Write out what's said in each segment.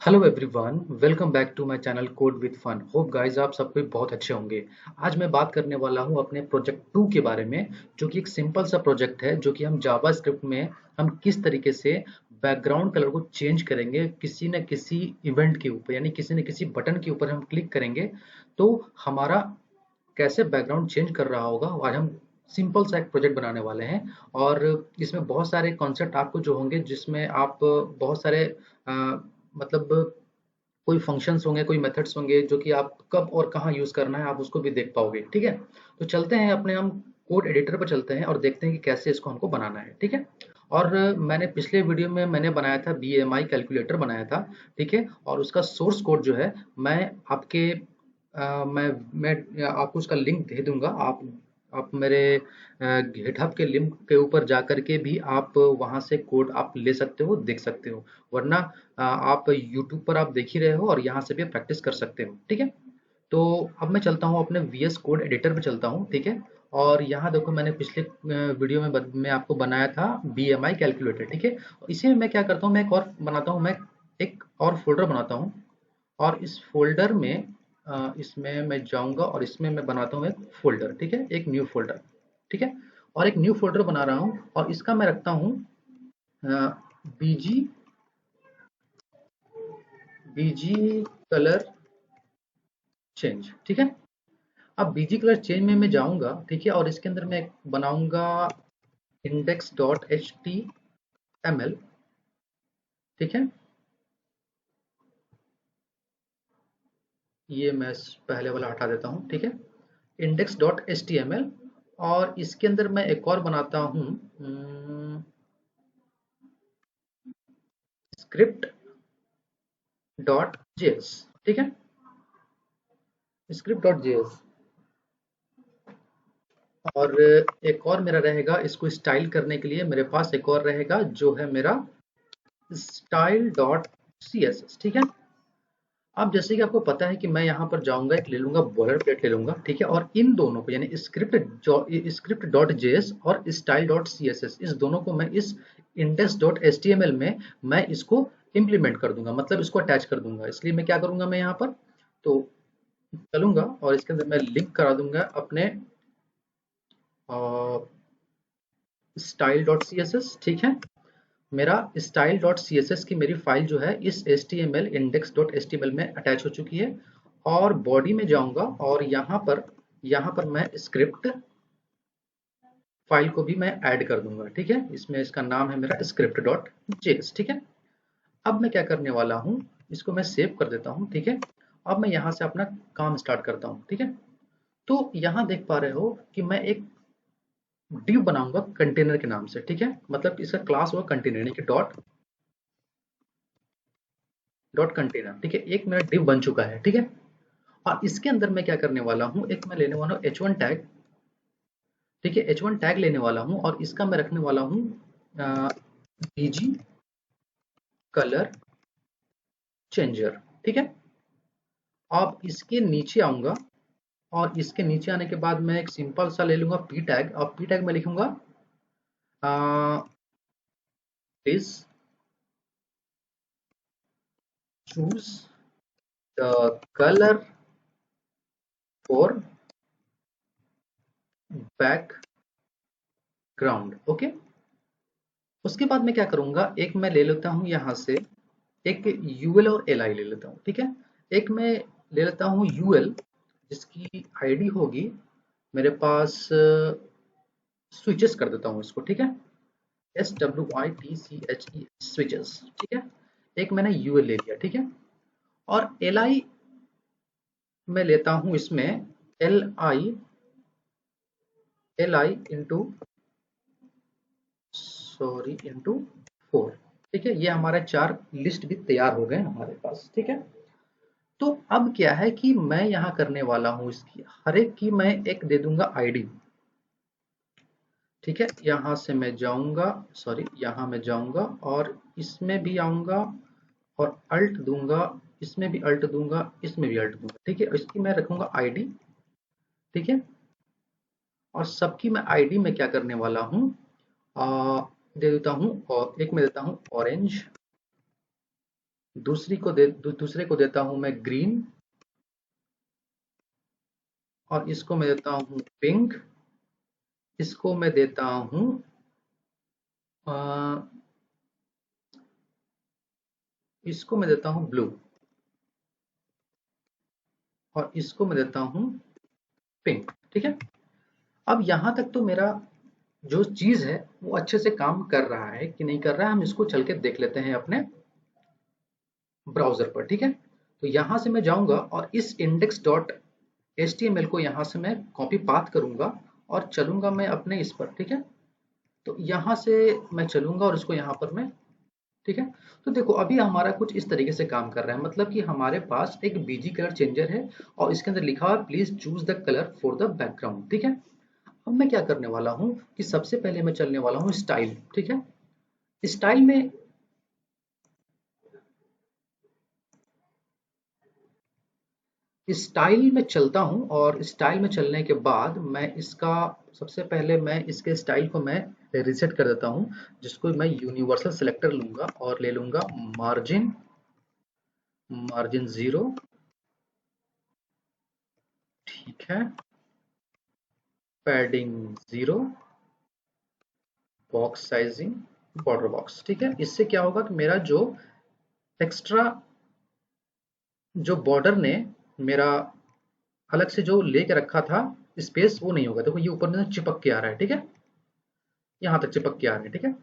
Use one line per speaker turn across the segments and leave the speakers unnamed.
Hello everyone, welcome back to my channel code with fun. Hope guys आप सब कोई बहुत अच्छे होंगे। आज मैं बात करने वाला हूं अपने प्रोजेक्ट 2 के बारे में, जो कि एक सिंपल सा प्रोजेक्ट है, जो कि हम जावा स्क्रिप्ट में हम किस तरीके से बैकग्राउंड कलर को चेंज करेंगे किसी न किसी इवेंट के ऊपर, यानी किसी न किसी बटन के ऊपर हम क्लिक करेंगे तो हमारा कैसे बैकग्राउंड चेंज कर रहा होगा। आज हम सिंपल सा एक प्रोजेक्ट बनाने वाले हैं और इसमें बहुत सारे कॉन्सेप्ट आपको जो होंगे, जिसमें आप बहुत सारे अ, मतलब कोई फंक्शंस होंगे, कोई मेथड्स होंगे, जो कि आप कब और कहाँ यूज करना है आप उसको भी देख पाओगे। ठीक है, तो चलते हैं अपने हम कोड एडिटर पर चलते हैं और देखते हैं कि कैसे इसको हमको बनाना है। ठीक है, और मैंने पिछले वीडियो में मैंने बनाया था बीएमआई कैलकुलेटर बनाया था। ठीक है, और उसका सोर्स कोड जो है मैं आपके मैं आपको उसका लिंक दे दूंगा। आप मेरे गिटहब के लिंक के ऊपर जा करके भी आप वहां से कोड आप ले सकते हो, देख सकते हो। वरना आप यूट्यूब पर आप देख ही रहे हो और यहाँ से भी प्रैक्टिस कर सकते हो। ठीक है, तो अब मैं चलता हूँ अपने वीएस कोड एडिटर पे चलता हूँ। ठीक है, और यहाँ देखो मैंने पिछले वीडियो में मैं आपको बनाया था बीएमआई कैलकुलेटर। ठीक है, इसी में मैं क्या करता हूँ, मैं एक और बनाता हूँ, मैं एक और फोल्डर बनाता हूँ और इस फोल्डर में इसमें मैं जाऊंगा और इसमें मैं बनाता हूँ एक फोल्डर। ठीक है, एक न्यू फोल्डर। ठीक है, और एक न्यू फोल्डर बना रहा हूँ और इसका मैं रखता हूँ बीजी बीजी कलर चेंज। ठीक है, अब बीजी कलर चेंज में मैं जाऊंगा। ठीक है, और इसके अंदर मैं बनाऊंगा index dot H T M L. ठीक है, ये मैं पहले वाला हटा देता हूँ। ठीक है, index dot H T M L, और इसके अंदर मैं एक और बनाता हूँ स्क्रिप्ट डॉट जेएस। ठीक है, स्क्रिप्ट डॉट जेएस, और एक और मेरा रहेगा इसको स्टाइल करने के लिए, मेरे पास एक और रहेगा जो है मेरा style dot C S S. ठीक है, अब जैसे कि आपको पता है कि मैं यहाँ पर जाऊंगा, एक ले लूंगा बॉलर प्लेट ले लूंगा। ठीक है, और इन दोनों को यानी स्क्रिप्ट डॉट जेएस और style dot C S S, इस दोनों को मैं इस index dot H T M L में मैं इसको इम्प्लीमेंट कर दूंगा, मतलब इसको अटैच कर दूंगा। इसलिए मैं क्या करूंगा, मैं यहाँ पर तो चलूंगा और इसके अंदर मैं लिंक करा दूंगा अपने style dot C S S. ठीक है, मेरा style dot C S S की मेरी फाइल जो है इस H T M L index dot H T M L में अटैच हो चुकी है। और बॉडी में जाऊंगा और यहाँ पर मैं स्क्रिप्ट फाइल को भी मैं ऐड कर दूंगा। ठीक है, इसमें इसका नाम है मेरा स्क्रिप्ट डॉट जेएस। ठीक है, अब मैं क्या करने वाला हूँ, इसको मैं सेव कर देता हूँ। ठीक है, अब मैं यहाँ से अपना काम स्टार्ट करता हूँ। ठीक है, तो यहाँ देख पा रहे हो कि मैं एक डिव बनाऊंगा कंटेनर के नाम से। ठीक है, मतलब इसका क्लास होगा कंटेनर, यानी कि डॉट डॉट कंटेनर। ठीक है, एक मेरा डिव बन चुका है। ठीक है, और इसके अंदर मैं क्या करने वाला हूँ, एक मैं लेने वाला हूँ H1 टैग। ठीक है, H1 टैग लेने वाला हूँ और इसका मैं रखने वाला हूँ बीजी कलर चेंजर। ठीक है, अब इसके नीचे आऊंगा और इसके नीचे आने के बाद मैं एक सिंपल सा ले लूंगा पी टैग, और पी टैग में लिखूंगा please choose the colour for background. Okay, उसके बाद मैं क्या करूंगा, एक मैं ले लेता हूं यहां से एक यूएल और एल आई ले लेता हूं। ठीक है, एक मैं ले लेता हूं यूएल, जिसकी आईडी होगी मेरे पास, स्विचेस कर देता हूं इसको। ठीक है, SWITCHE स्विचेस। ठीक है, एक मैंने यूएल ले लिया। ठीक है, और एल आई मैं लेता हूं इसमें L I into sorry into 4। ठीक है, ये हमारे 4 लिस्ट भी तैयार हो गए हमारे पास। ठीक है, तो अब क्या है कि मैं यहाँ करने वाला हूँ, इसकी हर एक की मैं एक दे दूंगा आईडी। ठीक है, यहाँ से मैं जाऊंगा, सॉरी यहाँ मैं जाऊंगा और इसमें भी आऊंगा और अल्ट दूंगा, इसमें भी अल्ट दूंगा, इसमें भी अल्ट दूंगा। ठीक है, इसकी मैं रखूंगा आईडी। ठीक है, और सबकी मैं आईडी में क्या करने वाला हूँ, दे देता हूँ, और एक में देता हूँ ऑरेंज, दूसरे को देता हूं मैं ग्रीन, और इसको मैं देता हूं पिंक, इसको मैं देता हूं अ, इसको मैं देता हूं ब्लू, और इसको मैं देता हूं पिंक। ठीक है। अब यहां तक तो मेरा जो चीज है वो अच्छे से काम कर रहा है कि नहीं कर रहा है, हम इसको चल के देख लेते हैं अपने ब्राउजर पर। ठीक है। तो यहां से मैं जाऊंगा और इस इंडेक्स डॉट एचटीएमएल को यहां से मैं कॉपी पाथ करूंगा और चलूंगा मैं अपने इस पर। ठीक है। तो यहां से मैं चलूंगा और इसको यहां पर मैं, ठीक है। तो देखो अभी हमारा कुछ इस तरीके से काम कर रहा है, मतलब कि हमारे पास एक बीजी कलर चेंजर है और इसके अंदर लिखा हुआ है please choose the colour for the background. ठीक है। अब मैं क्या करने वाला हूँ कि सबसे पहले मैं चलने वाला हूँ स्टाइल। ठीक है। स्टाइल में स्टाइल में चलता हूँ और स्टाइल में चलने के बाद मैं इसका सबसे पहले मैं इसके स्टाइल को मैं रिसेट कर देता हूँ, जिसको मैं यूनिवर्सल सिलेक्टर लूंगा और ले लूंगा मार्जिन, मार्जिन 0। ठीक है। Padding 0, box sizing, border box. ठीक है। इससे क्या होगा कि मेरा जो एक्स्ट्रा जो बॉर्डर ने मेरा अलग से जो लेके रखा था स्पेस, वो नहीं होगा। देखो ये ऊपर में चिपक के आ रहा है। ठीक है। यहाँ तक चिपक के आ रहा है। ठीक है।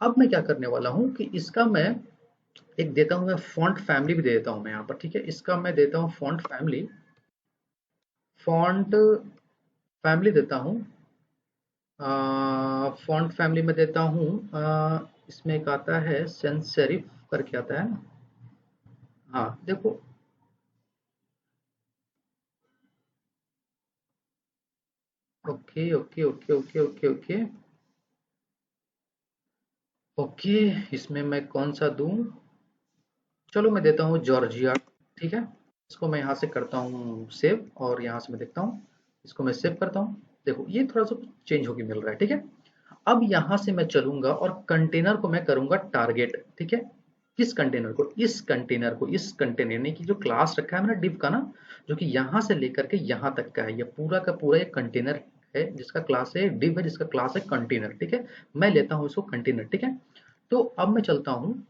अब मैं क्या करने वाला हूँ कि इसका मैं एक देता हूँ, मैं फॉन्ट फैमिली भी दे देता हूँ मैं यहाँ पर। ठीक है। इसका मैं देता हूँ फॉन्ट फैमिली, फॉन्ट फैमिली देता हूँ, फॉन्ट फैमिली में देता हूँ इसमें एक आता है सेंस सेरिफ करके आता है ना। हाँ देखो, okay okay okay okay okay okay okay. इसमें मैं कौन सा दूं, चलो मैं देता हूँ जॉर्जिया। ठीक है। इसको मैं यहाँ से करता हूँ सेव, और यहाँ से मैं देखता हूँ, इसको मैं सेव करता हूँ। देखो ये थोड़ा सा चेंज होके मिल रहा है। ठीक है। अब यहाँ से मैं चलूंगा और कंटेनर को मैं करूंगा टारगेट। ठीक है। किस कंटेनर को, इस कंटेनर को, इस कंटेनर यानी कि जो क्लास रखा है मैंने डिव का ना, जो कि यहाँ से लेकर के यहाँ तक का है, ये पूरा का पूरा एक कंटेनर है जिसका क्लास है डिव, है जिसका क्लास है कंटेनर। ठीक है। मैं लेता हूँ इसको कंटेनर। ठीक है। तो अब मैं चलता हूँ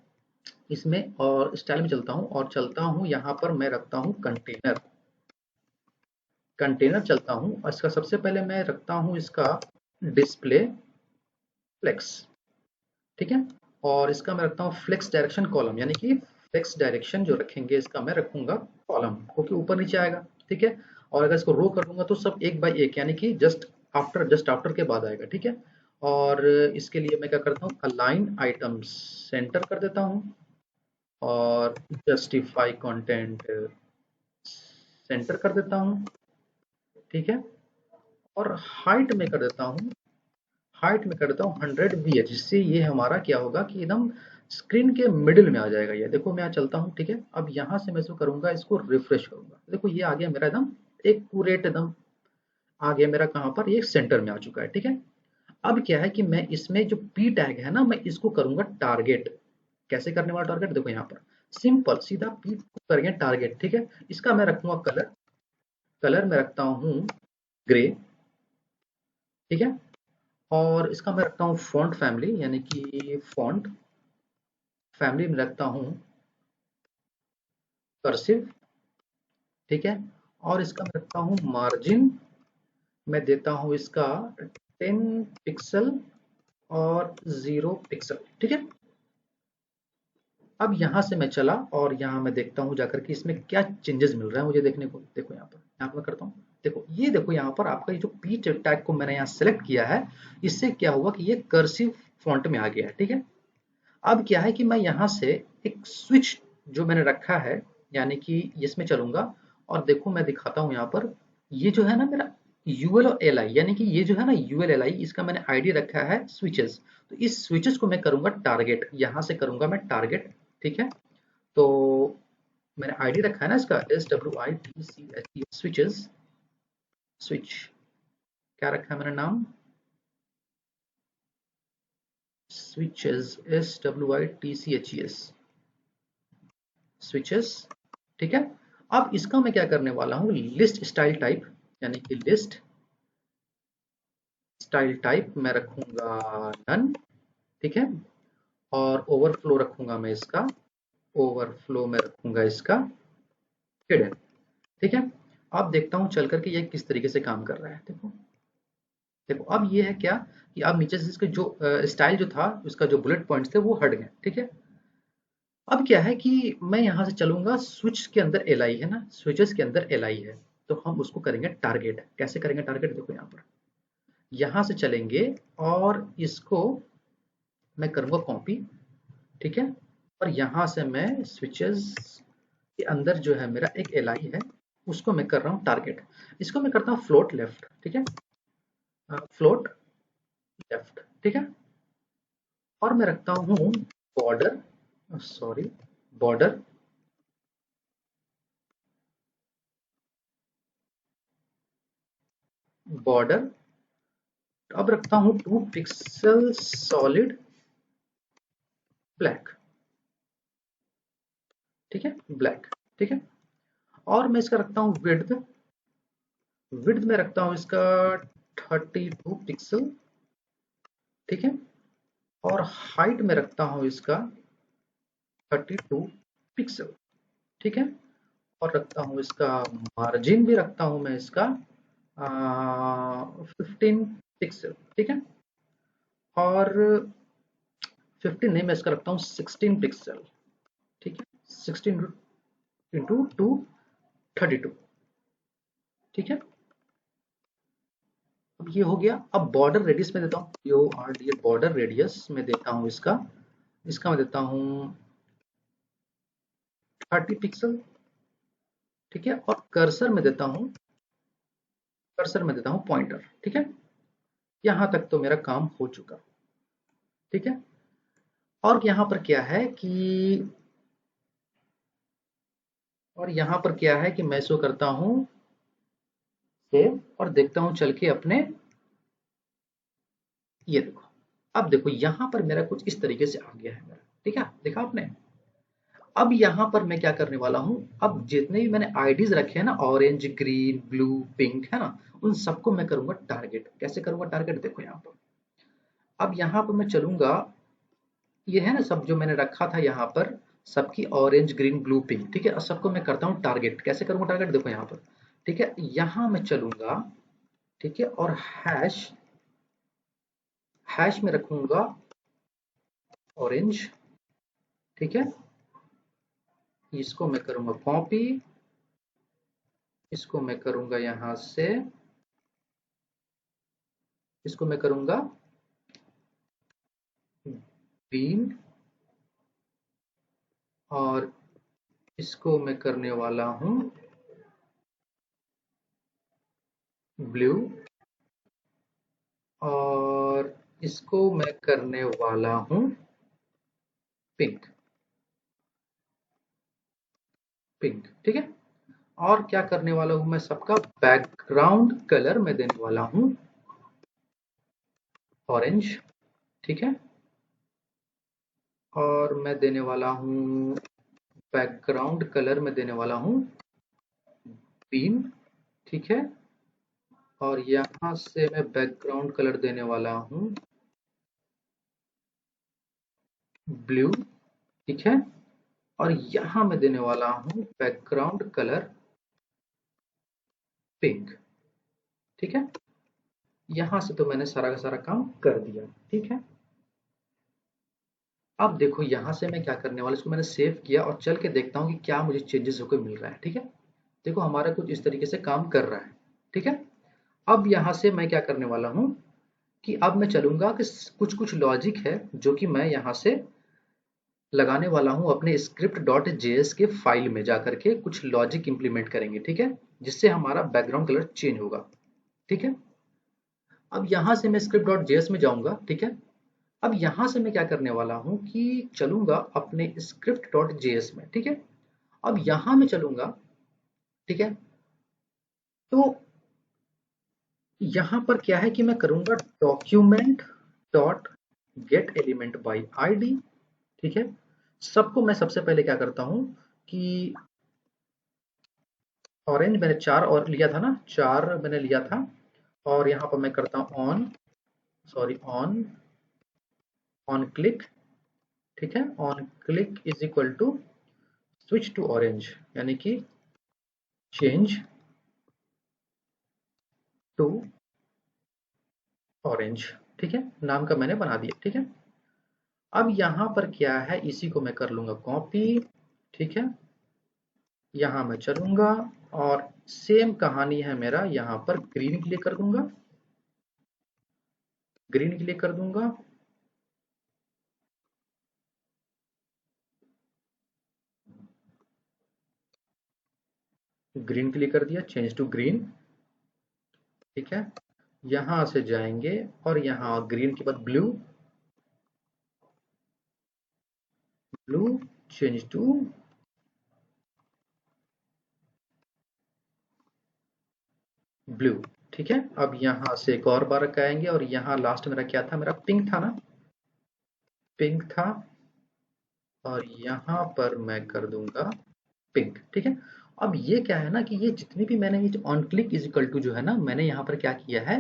इसमें और स्टाइल में चलता हूँ और चलता हूँ यहाँ पर मैं रखता हूँ कंटेनर, कंटेनर चलता हूँ और इसका सबसे पहले मैं रखता हूँ इसका डिस्प्ले फ्लेक्स। ठीक है। और इसका मैं रखता हूँ फ्लेक्स डायरेक्शन कॉलम, यानी कि फ्लेक्स डायरेक्शन जो रखेंगे इसका मैं रखूंगा कॉलम, क्योंकि ऊपर नीचे आएगा। ठीक है। और अगर इसको रो कर दूंगा तो सब एक बाय एक, यानी कि जस्ट आफ्टर के बाद आएगा। ठीक है। और इसके लिए मैं क्या करता हूँ, अलाइन आइटम्स सेंटर कर देता हूँ, और जस्टिफाई कंटेंट सेंटर कर देता हूँ। ठीक है। और हाइट में कर देता हूँ, हाइट में कर देता हूँ 100 VH, जिससे ये हमारा क्या होगा कि एकदम स्क्रीन के मिडिल में आ जाएगा। ये देखो मैं यहाँ चलता हूँ। ठीक है। अब यहाँ से मैं इसको करूंगा, इसको रिफ्रेश करूंगा, देखो ये आ गया मेरा एकदम एक पूरेट एकदम आ गया मेरा, कहाँ पर, ये सेंटर में आ चुका है। ठीक है। अब क्या है कि मैं इसमें जो पी टैग है ना, मैं इसको करूंगा टारगेट। कैसे करने वाला टारगेट, देखो यहाँ पर सिंपल सीधा पी करेंगे टारगेट। ठीक है। इसका मैं रखूंगा कलर, कलर में रखता हूँ ग्रे। ठीक है। और इसका मैं रखता हूँ फॉन्ट फैमिली, यानी कि फॉन्ट फैमिली में रखता हूँ कर्सिव। ठीक है। और इसका मैं रखता हूँ मार्जिन, मैं देता हूँ इसका 10 पिक्सल और 0 पिक्सल। ठीक है। अब यहाँ से मैं चला और यहाँ मैं देखता हूँ जाकर के इसमें क्या चेंजेस मिल रहा है मुझे देखने को। देखो यहाँ पर मैं करता हूँ, देखो ये देखो यहाँ पर आपका ये जो पी टैग को मैंने यहाँ सेलेक्ट किया है, इससे क्या हुआ कि ये कर्सिव फॉन्ट में आ गया है। ठीक है। अब क्या है कि मैं यहाँ से एक स्विच जो मैंने रखा है, यानी कि इसमें चलूंगा और देखो मैं दिखाता हूँ यहाँ पर, ये जो है ना मेरा यूएल और एल आई, यानी कि ये जो है ना यूएल एल आई, इसका मैंने आईडी रखा है स्विचेस। तो इस स्विचेस को मैं करूंगा टारगेट, यहाँ से करूंगा मैं टारगेट। ठीक है। तो मैंने आईडी रखा है ना इसका SWITCH स्विचेस, स्विच क्या रखा है मैंने नाम, स्विचेस SWITCHES। स्विचेस, ठीक है। अब इसका मैं क्या करने वाला हूँ, लिस्ट स्टाइल टाइप, यानी कि लिस्ट स्टाइल टाइप मैं रखूंगा नन, ठीक है। और ओवरफ्लो रखूंगा मैं इसका, ओवरफ्लो में रखूंगा इसका हिडन, ठीक है। अब देखता हूँ चल करके ये किस तरीके से काम कर रहा है। देखो देखो अब ये है क्या कि अब नीचे से इसके जो स्टाइल जो था, उसका जो बुलेट पॉइंट्स थे वो हट गए, ठीक है। अब क्या है कि मैं यहाँ से चलूंगा, स्विच के अंदर एल आई है ना, स्विचेस के अंदर एल आई है, तो हम उसको करेंगे टारगेट। कैसे करेंगे टारगेट, देखो यहाँ पर, यहाँ से चलेंगे और इसको मैं करूंगा कॉपी, ठीक है। और यहाँ से मैं स्विचेस के अंदर जो है मेरा एक एल आई है, उसको मैं कर रहा हूँ टारगेट। इसको मैं करता हूँ फ्लोट लेफ्ट, ठीक है, फ्लोट लेफ्ट, ठीक है। और मैं रखता हूँ बॉर्डर, सॉरी, बॉर्डर बॉर्डर अब रखता हूँ 2 पिक्सल सॉलिड ब्लैक, ठीक है, ब्लैक, ठीक है। और मैं इसका रखता हूँ विड्थ, विड्थ में रखता हूँ इसका 32 पिक्सल, ठीक है। और हाइट में रखता हूँ इसका 32 पिक्सल, ठीक है। और रखता हूँ इसका मार्जिन भी रखता हूँ मैं इसका 15 पिक्सल, ठीक है। और 15 नहीं, मैं इसका रखता हूँ 16 पिक्सल, ठीक है, 16 इंटू 232, ठीक है। अब ये हो गया। अब बॉर्डर रेडियस में देता हूँ, यो आर डी, बॉर्डर रेडियस में देता हूँ इसका, इसका मैं देता हूँ 30 पिक्सल, ठीक है। और कर्सर में देता हूँ, कर्सर में देता हूँ पॉइंटर, ठीक है। यहां तक तो मेरा काम हो चुका, ठीक है। और यहाँ पर क्या है कि, और यहाँ पर क्या है कि मैं इसको करता हूँ सेव और देखता हूँ चल के अपने, ये देखो। अब देखो यहाँ पर मेरा कुछ इस तरीके से आ गया है मेरा, ठीक है, देखा आपने। अब यहाँ पर मैं क्या करने वाला हूँ, अब जितने भी मैंने आईडीज रखे हैं ना, ऑरेंज ग्रीन ब्लू पिंक, है ना, उन सबको मैं करूंगा टारगेट। कैसे करूंगा टारगेट, देखो यहाँ पर। अब यहाँ पर मैं चलूंगा, ये है ना सब जो मैंने रखा था यहाँ पर, सबकी ऑरेंज ग्रीन ब्लू पिंक, ठीक है, और सबको मैं करता हूँ टारगेट। कैसे करूंगा टारगेट, देखो यहाँ पर, ठीक है। यहाँ मैं चलूंगा, ठीक है, और हैश, हैश में रखूंगा ऑरेंज, ठीक है। इसको मैं करूंगा कॉपी, इसको मैं करूंगा यहां से, इसको मैं करूंगा ग्रीन, और इसको मैं करने वाला हूं ब्लू, और इसको मैं करने वाला हूं पिंक, पिंक, ठीक है। और क्या करने वाला हूं मैं, सबका बैकग्राउंड कलर में देने वाला हूं ऑरेंज, ठीक है। और मैं देने वाला हूं, बैकग्राउंड कलर में देने वाला हूं ग्रीन, ठीक है। और यहां से मैं बैकग्राउंड कलर देने वाला हूं ब्लू, ठीक है। और यहां मैं देने वाला हूं बैकग्राउंड कलर पिंक, ठीक है। यहां से तो मैंने सारा का सारा काम कर दिया, ठीक है। अब देखो यहां से मैं क्या करने वाला, इसको मैंने सेव किया और चल के देखता हूं कि क्या मुझे चेंजेस होकर मिल रहा है, ठीक है। देखो हमारा कुछ इस तरीके से काम कर रहा है, ठीक है। अब यहां से मैं क्या करने वाला हूं कि अब मैं चलूंगा कि कुछ कुछ लॉजिक है जो कि मैं यहां से लगाने वाला हूं अपने स्क्रिप्ट डॉट जेएस के फाइल में जाकर के, कुछ लॉजिक इंप्लीमेंट करेंगे, ठीक है, जिससे हमारा बैकग्राउंड कलर चेंज होगा, ठीक है। अब यहां से मैं स्क्रिप्ट डॉट जेएस में जाऊंगा, ठीक है। अब यहां से मैं क्या करने वाला हूं कि चलूंगा अपने स्क्रिप्ट डॉट जेएस में, ठीक है। अब यहां मैं चलूंगा, ठीक है। तो यहां पर क्या है कि मैं करूंगा document dot gate element by ID, ठीक है। सबको मैं सबसे पहले क्या करता हूं कि ऑरेंज मैंने 4 और लिया था ना, 4 मैंने लिया था, और यहाँ पर मैं करता हूँ ऑन क्लिक, ठीक है। On click is equal to switch to orange, यानी कि चेंज टू ऑरेंज, ठीक है। नाम का मैंने बना दिया, ठीक है। अब यहाँ पर क्या है, इसी को मैं कर लूंगा कॉपी, ठीक है। यहाँ मैं चलूंगा और सेम कहानी है मेरा, यहाँ पर ग्रीन के लिए कर दूंगा, ग्रीन के लिए कर दूंगा, ग्रीन के लिए कर दिया, चेंज टू ग्रीन, ठीक है। यहां से जाएंगे और यहाँ ग्रीन के बाद blue, blue change to blue, ठीक है। अब यहाँ से एक और बार आएंगे और यहाँ लास्ट मेरा क्या था, मेरा पिंक था ना, पिंक था, और यहाँ पर मैं कर दूंगा पिंक, ठीक है। अब ये क्या है ना कि ये जितनी भी मैंने ये on click is equal to जो है ना, मैंने यहाँ पर क्या किया है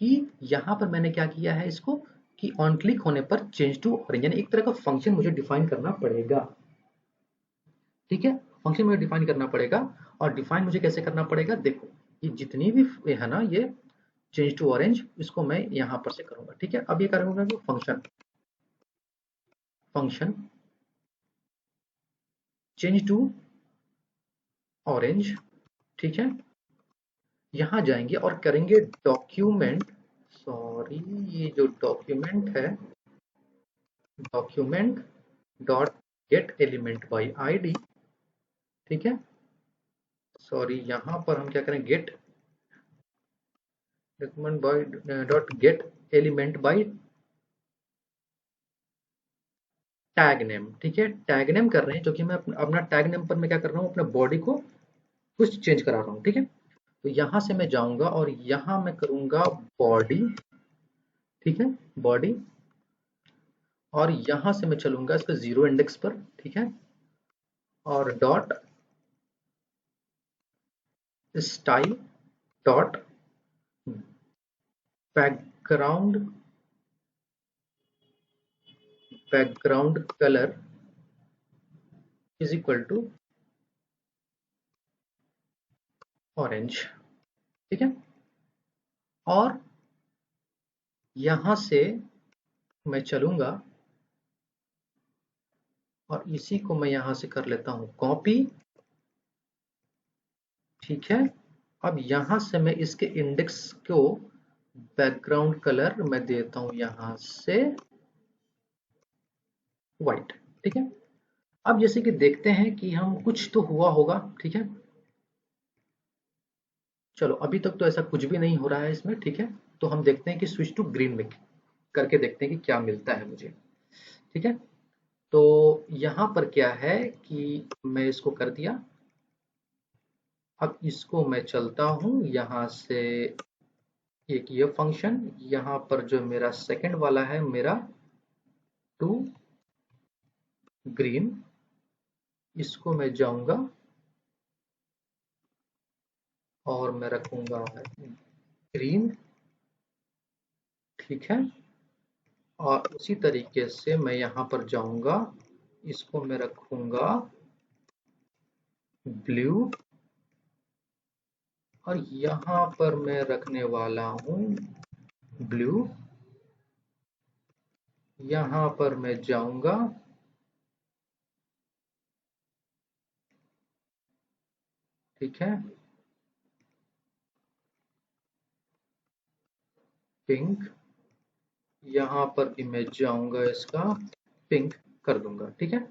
कि यहाँ पर मैंने क्या किया है इसको, कि ऑन क्लिक होने पर चेंज टू ऑरेंज, यानी एक तरह का फंक्शन मुझे डिफाइन करना पड़ेगा, ठीक है। फंक्शन मुझे डिफाइन करना पड़ेगा, और डिफाइन मुझे कैसे करना पड़ेगा, देखो ये जितनी भी है ना, ये चेंज टू ऑरेंज, इसको मैं यहाँ पर से करूंगा, ठीक है। अब ये करूंगा कि function function change to orange, ठीक है। यहाँ जाएंगे और करेंगे डॉक्यूमेंट, सॉरी ये जो डॉक्यूमेंट है, document dot gate element by ID, ठीक है। सॉरी यहाँ पर हम क्या करें, gate document by dot gate element by tag name, ठीक है। टैग नेम कर रहे हैं क्योंकि मैं अपना टैग नेम पर मैं क्या कर रहा हूँ, अपने बॉडी को कुछ चेंज करा रहा हूँ, ठीक है। तो यहाँ से मैं जाऊंगा और यहाँ मैं करूंगा बॉडी, ठीक है, बॉडी, और यहाँ से मैं चलूंगा इसका 0 इंडेक्स पर, ठीक है, और dot style dot background, background colour is equal to orange, ठीक है। और यहां से मैं चलूंगा और इसी को मैं यहां से कर लेता हूं कॉपी, ठीक है। अब यहां से मैं इसके इंडेक्स को बैकग्राउंड कलर मैं देता हूं यहां से व्हाइट, ठीक है। अब जैसे कि देखते हैं कि हम कुछ तो हुआ होगा, ठीक है। चलो अभी तक तो ऐसा कुछ भी नहीं हो रहा है इसमें, ठीक है। तो हम देखते हैं कि स्विच टू ग्रीन में करके देखते हैं कि क्या मिलता है मुझे, ठीक है। तो यहाँ पर क्या है कि मैं इसको कर दिया, अब इसको मैं चलता हूँ यहाँ से, एक ये फंक्शन, यहाँ पर जो मेरा सेकंड वाला है मेरा टू ग्रीन, इसको मैं जाऊंगा और मैं रखूंगा ग्रीन, ठीक है। और उसी तरीके से मैं यहाँ पर जाऊंगा, इसको मैं रखूंगा ब्लू, और यहाँ पर मैं रखने वाला हूँ ब्लू, यहाँ पर मैं जाऊंगा ठीक है, पिंक, यहाँ पर भी मैं जाऊंगा इसका पिंक कर दूंगा, ठीक है।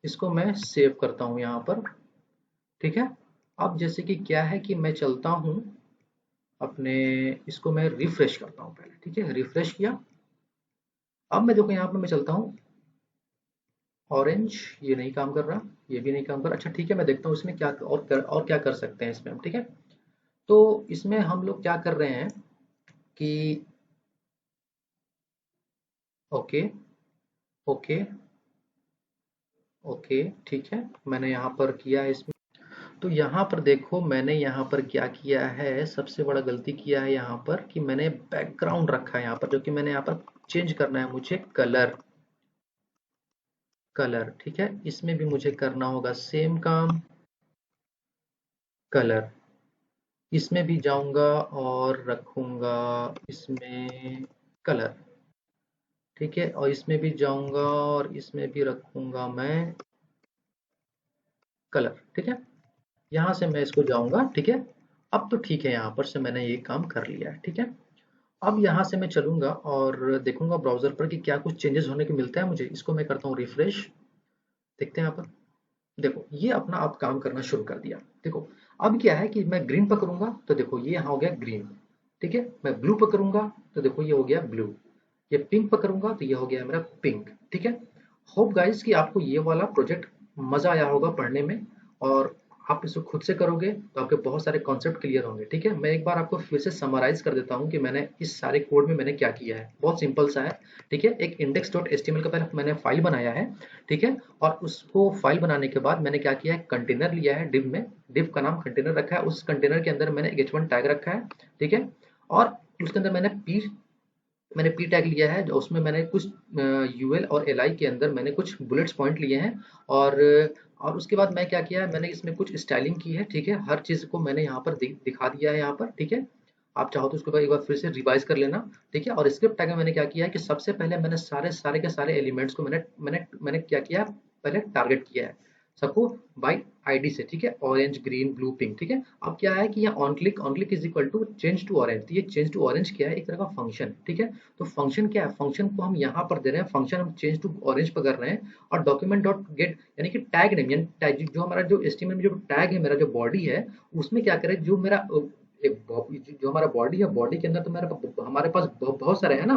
इसको मैं सेव करता हूँ यहाँ पर, ठीक है। अब जैसे कि क्या है कि मैं चलता हूँ अपने, इसको मैं रिफ्रेश करता हूँ पहले, ठीक है, रिफ्रेश किया। अब मैं देखो यहाँ पर मैं चलता हूँ ऑरेंज, ये नहीं काम कर रहा, ये भी नहीं काम कर रहा। अच्छा ठीक है, मैं देखता हूँ इसमें क्या और क्या कर सकते हैं इसमें हम, ठीक है। तो इसमें हम लोग क्या कर रहे हैं कि ओके, ओके, ओके, ठीक है, मैंने यहाँ पर किया है इसमें। तो यहाँ पर देखो मैंने यहाँ पर क्या किया है, सबसे बड़ा गलती किया है यहाँ पर कि मैंने बैकग्राउंड रखा है यहाँ पर, जो कि मैंने यहाँ पर चेंज करना है मुझे कलर। कलर ठीक है, इसमें भी मुझे करना होगा सेम काम, कलर। इसमें भी जाऊंगा और रखूंगा इसमें कलर, ठीक है, और इसमें भी जाऊंगा और इसमें भी रखूंगा मैं कलर, ठीक है। यहाँ से मैं इसको जाऊंगा, ठीक है। अब तो ठीक है, यहाँ पर से मैंने ये काम कर लिया है, ठीक है। अब यहाँ से मैं चलूंगा और देखूंगा ब्राउजर पर कि क्या कुछ चेंजेस होने को मिलता है मुझे। इसको मैं करता हूँ रिफ्रेश, देखते हैं यहाँ पर। देखो ये अपना आप काम करना शुरू कर दिया। देखो अब क्या है कि मैं ग्रीन पर करूंगा तो देखो ये यहाँ हो गया ग्रीन, ठीक है। मैं ब्लू पर करूंगा तो देखो ये हो गया ब्लू। ये पिंक पर करूंगा तो ये हो गया मेरा पिंक, ठीक है। होप गाइस कि आपको ये वाला प्रोजेक्ट मजा आया होगा पढ़ने में, और आप इसको खुद से करोगे तो आपके बहुत सारे कॉन्सेप्ट क्लियर होंगे, ठीक है। मैं एक बार आपको फिर से समराइज कर देता हूँ कि मैंने इस सारे कोड में मैंने क्या किया है। बहुत सिंपल सा है, ठीक है। एक index.html का पहले मैंने फाइल बनाया है, ठीक है। और उसको फाइल बनाने के बाद मैंने क्या किया है, कंटेनर लिया है डिव में, डिव का नाम कंटेनर रखा है। उस कंटेनर के अंदर मैंने एक h1 टैग रखा है, ठीक है। और उसके अंदर मैंने पी टैग लिया है, जो उसमें मैंने कुछ यूएल और एल आई के अंदर मैंने कुछ बुलेट्स पॉइंट लिए हैं। और उसके बाद मैं क्या किया है, मैंने इसमें कुछ स्टाइलिंग की है, ठीक है। हर चीज़ को मैंने यहाँ पर दिखा दिया है यहाँ पर, ठीक है। आप चाहो तो उसके बाद एक बार फिर से रिवाइज कर लेना, ठीक है। और स्क्रिप्ट टैग में मैंने क्या किया है कि सबसे पहले मैंने सारे सारे के सारे एलिमेंट्स को मैंने मैंने मैंने क्या किया, पहले टारगेट किया है सबको बाय आईडी से, ठीक है। ऑरेंज, ग्रीन, ब्लू, पिंक, ठीक है। अब क्या है कि यहाँ on click is equal to change to orange. तो ये चेंज टू ऑरेंज क्या है, एक तरह का फंक्शन, ठीक है। तो फंक्शन क्या है, फंक्शन को हम यहाँ पर दे रहे हैं, फंक्शन हम चेंज टू ऑरेंज पर कर रहे हैं। और डॉक्यूमेंट डॉट गेट यानी कि टैग नेम, यानी टैग जो हमारा जो एचटीएमएल में जो टैग है, मेरा जो बॉडी है, उसमें क्या करें, जो मेरा जो हमारा बॉडी है, बॉडी के अंदर तो मेरा हमारे पास बहुत सारे हैं ना,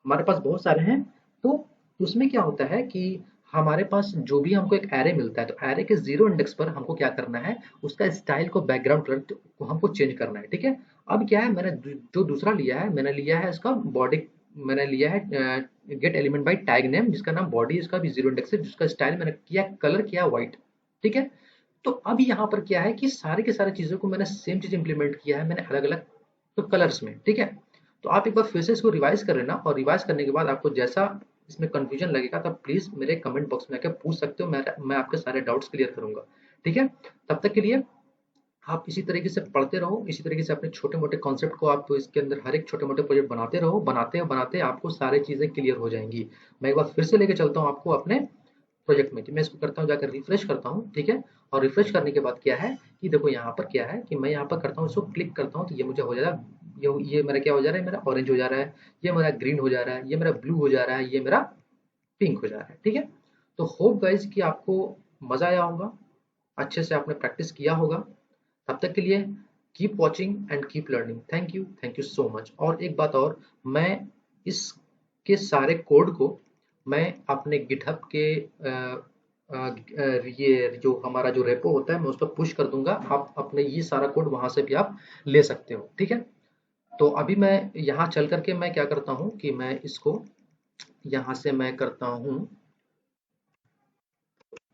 हमारे पास बहुत सारे हैं। तो उसमें क्या होता है कि हमारे पास जो भी हमको एक एरे मिलता है, तो एरे के जीरो इंडेक्स पर हमको क्या करना है, उसका स्टाइल को, बैकग्राउंड कलर को हमको चेंज करना है, ठीक है। अब क्या है, मैंने जो दूसरा लिया है, मैंने लिया है इसका बॉडी, मैंने लिया है gate element by tag name, जिसका नाम बॉडी, इसका भी जीरो इंडेक्स है, जिसका स्टाइल मैंने किया, कलर किया व्हाइट, ठीक है। तो अब यहाँ पर क्या है कि सारे के सारे चीजों को मैंने सेम चीज इंप्लीमेंट किया है, मैंने अलग अलग तो कलर्स में, ठीक है। तो आप एक बार फिर से इसको रिवाइज कर लेना, और रिवाइज करने के बाद आपको जैसा इसमें कंफ्यूजन लगेगा तब प्लीज मेरे कमेंट बॉक्स में आकर पूछ सकते हो, मैं आपके सारे डाउट्स क्लियर करूंगा, ठीक है। तब तक के लिए आप इसी तरीके से पढ़ते रहो, इसी तरीके से अपने छोटे मोटे कॉन्सेप्ट को आप इसके अंदर हर एक छोटे मोटे प्रोजेक्ट बनाते रहो, बनाते बनाते आपको सारी चीजें क्लियर हो जाएंगी। मैं एक बार फिर से लेके चलता हूँ आपको अपने प्रोजेक्ट में, कि मैं इसको करता हूँ, जाकर रिफ्रेश करता हूँ, ठीक है। और रिफ्रेश करने के बाद क्या है कि देखो यहाँ पर क्या है कि मैं यहाँ पर करता हूँ, इसको क्लिक करता हूँ तो ये मुझे हो जाएगा, ये मेरा क्या हो जा रहा है, मेरा ऑरेंज हो जा रहा है, ये मेरा ग्रीन हो जा रहा है, ये मेरा ब्लू हो जा रहा है, ये मेरा पिंक हो जा रहा है, ठीक है। तो होप गाइज कि आपको मजा आया होगा, अच्छे से आपने प्रैक्टिस किया होगा। तब तक के लिए keep watching and keep learning. Thank you so much. और एक बात और, मैं इसके सारे कोड को मैं अपने गिटहब के ये जो हमारा जो रेपो होता है, मैं उस पर पुश कर दूंगा। आप अपने ये सारा कोड वहां से भी आप ले सकते हो, ठीक है। तो अभी मैं यहाँ चल करके मैं क्या करता हूँ कि मैं इसको यहाँ से मैं करता हूँ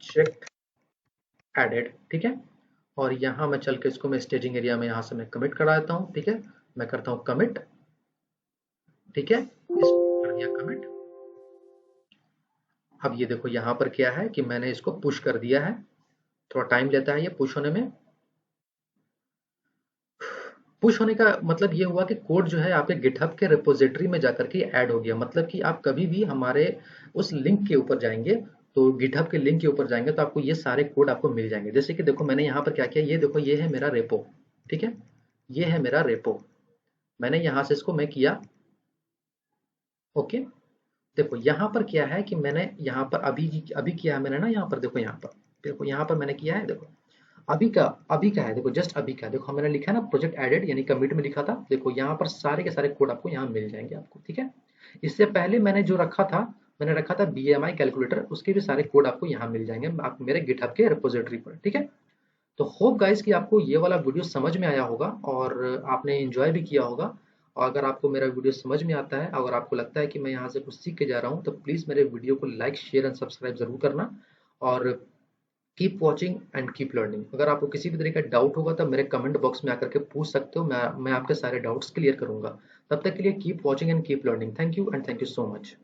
चेक एडेड, ठीक है। और यहाँ मैं चल के इसको मैं स्टेजिंग एरिया में यहाँ से मैं कमिट करा देता हूँ, ठीक है। मैं करता हूँ कमिट, ठीक है, इसको कर दिया कमिट। अब ये देखो यहाँ पर क्या है कि मैंने इसको पुश कर दिया है, थोड़ा टाइम लेता है ये पुश होने में। पुश होने का मतलब ये हुआ कि कोड जो है आपके गिटहब के रिपोजिटरी में जाकर के ऐड हो गया। मतलब कि आप कभी भी हमारे उस लिंक के ऊपर जाएंगे, तो गिटहब के लिंक के ऊपर जाएंगे तो आपको ये सारे कोड आपको मिल जाएंगे। जैसे कि देखो मैंने यहाँ पर क्या किया, ये देखो ये है मेरा रेपो, ठीक है, ये है मेरा रेपो। मैंने यहाँ से इसको मैं किया ओके। देखो यहाँ पर क्या है कि मैंने यहाँ पर अभी किया है मैंने ना, यहाँ पर देखो यहाँ पर मैंने किया है, देखो अभी का है, देखो जस्ट अभी का, देखो मैंने लिखा है ना प्रोजेक्ट एडेड, यानी कमिट में लिखा था। देखो यहाँ पर सारे के सारे कोड आपको यहाँ मिल जाएंगे आपको, ठीक है। इससे पहले मैंने जो रखा था, मैंने रखा था बीएमआई कैलकुलेटर, उसके भी सारे कोड आपको यहाँ मिल जाएंगे आप मेरे गिटहब के रिपोजिटरी पर, ठीक है। तो होप गाइस कि आपको ये वाला वीडियो समझ में आया होगा और आपने एंजॉय भी किया होगा। और अगर आपको मेरा वीडियो समझ में आता है, अगर आपको लगता है कि मैं यहाँ से कुछ सीख के जा रहा हूँ, तो प्लीज़ मेरे वीडियो को लाइक, शेयर एंड सब्सक्राइब जरूर करना। और keep watching and keep learning. अगर आपको किसी भी तरह का डाउट होगा तो मेरे कमेंट बॉक्स में आकर के पूछ सकते हो, मैं आपके सारे डाउट्स क्लियर करूंगा। तब तक के लिए keep watching and keep learning. Thank you and thank you so much.